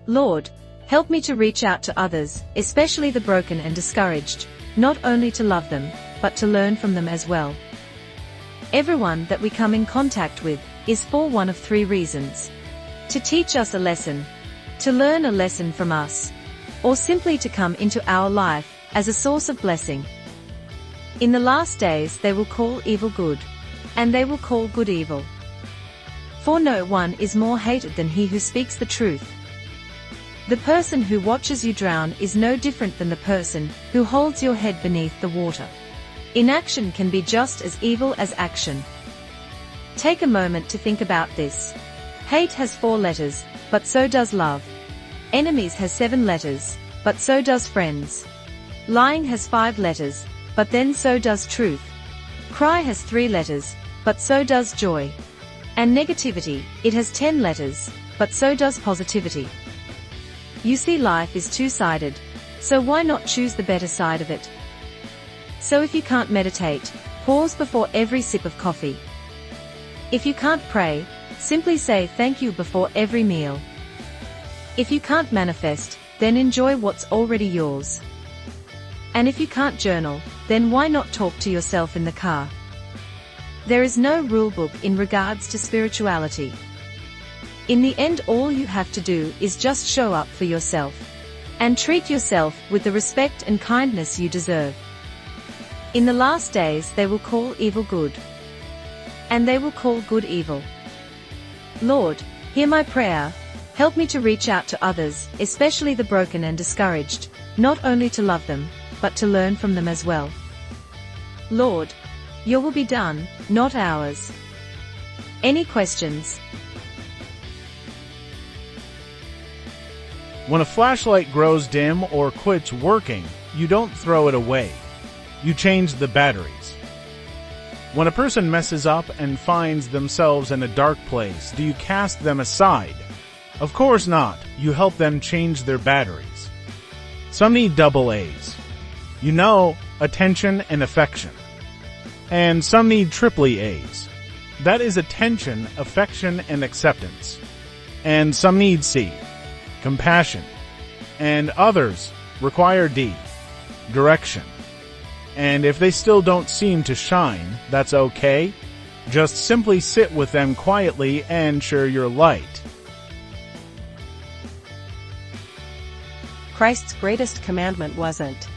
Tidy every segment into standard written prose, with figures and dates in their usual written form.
Lord, help me to reach out to others, especially the broken and discouraged, not only to love them, but to learn from them as well. Everyone that we come in contact with is for one of three reasons: to teach us a lesson, to learn a lesson from us, or simply to come into our life as a source of blessing. In the last days they will call evil good, and they will call good evil. For no one is more hated than he who speaks the truth. The person who watches you drown is no different than the person who holds your head beneath the water. Inaction can be just as evil as action. Take a moment to think about this. Hate has 4 letters, but so does love. Enemies has 7 letters, but so does friends. Lying has 5 letters, but then so does truth. Cry has 3 letters, but so does joy. And negativity, it has 10 letters, but so does positivity. You see, life is two-sided, so why not choose the better side of it? So if you can't meditate, pause before every sip of coffee. If you can't pray, simply say thank you before every meal. If you can't manifest, then enjoy what's already yours. And if you can't journal, then why not talk to yourself in the car? There is no rule book in regards to spirituality. In the end, all you have to do is just show up for yourself, and treat yourself with the respect and kindness you deserve. In the last days they will call evil good, and they will call good evil. Lord, hear my prayer. Help me to reach out to others, especially the broken and discouraged, not only to love them, but to learn from them as well. Lord, your will be done, not ours. Any questions? When a flashlight grows dim or quits working, you don't throw it away. You change the batteries. When a person messes up and finds themselves in a dark place, do you cast them aside? Of course not. You help them change their batteries. Some need double A's. You know, attention and affection. And some need triply A's. That is attention, affection, and acceptance. And some need C, compassion. And others require D, direction. And if they still don't seem to shine, that's okay. Just simply sit with them quietly and share your light. Christ's greatest commandment wasn't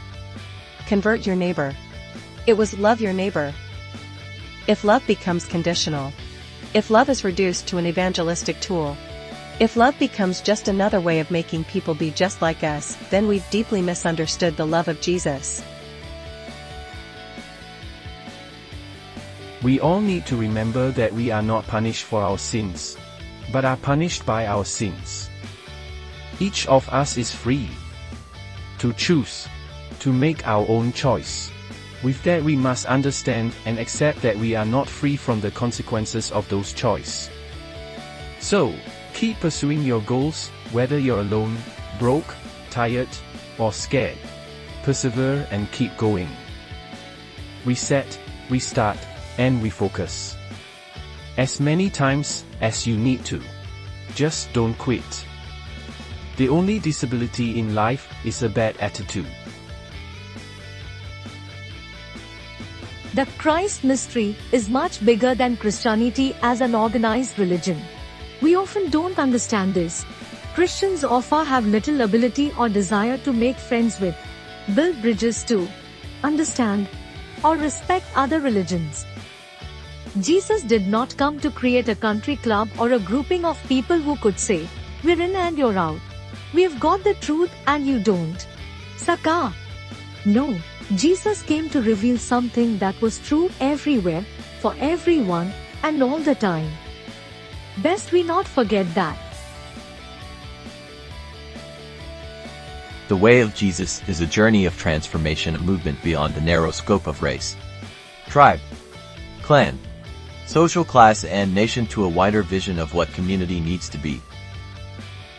convert your neighbor. It was love your neighbor. If love becomes conditional, if love is reduced to an evangelistic tool, if love becomes just another way of making people be just like us, then we've deeply misunderstood the love of Jesus. We all need to remember that we are not punished for our sins, but are punished by our sins. Each of us is free to choose, to make our own choice. With that, we must understand and accept that we are not free from the consequences of those choices. So, keep pursuing your goals, whether you're alone, broke, tired, or scared. Persevere and keep going. Reset, restart, and refocus. As many times as you need to. Just don't quit. The only disability in life is a bad attitude. The Christ mystery is much bigger than Christianity as an organized religion. We often don't understand this. Christians often have little ability or desire to make friends with, build bridges to, understand, or respect other religions. Jesus did not come to create a country club or a grouping of people who could say, "We're in and you're out. We've got the truth and you don't. Saka." No, Jesus came to reveal something that was true everywhere, for everyone, and all the time. Best we not forget that. The way of Jesus is a journey of transformation, a movement beyond the narrow scope of race, tribe, clan, social class, and nation to a wider vision of what community needs to be.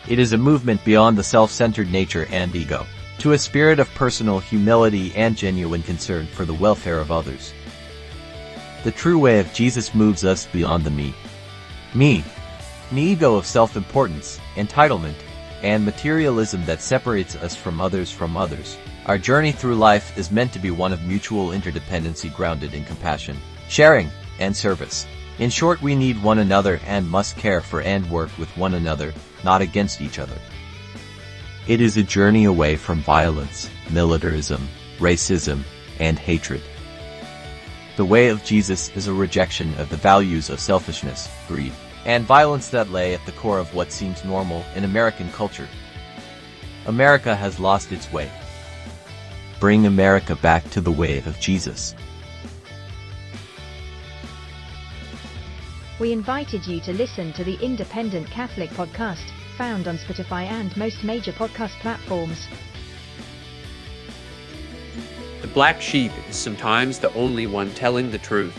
It is a movement beyond the self-centered nature and ego, to a spirit of personal humility and genuine concern for the welfare of others. The true way of Jesus moves us beyond the me, ego of self-importance, entitlement, and materialism that separates us from others. Our journey through life is meant to be one of mutual interdependency grounded in compassion, sharing, and service. In short, we need one another and must care for and work with one another, not against each other. It is a journey away from violence, militarism, racism, and hatred. The way of Jesus is a rejection of the values of selfishness, greed, and violence that lay at the core of what seems normal in American culture. America has lost its way. Bring America back to the way of Jesus. We invited you to listen to the Independent Catholic Podcast, found on Spotify and most major podcast platforms. The black sheep is sometimes the only one telling the truth.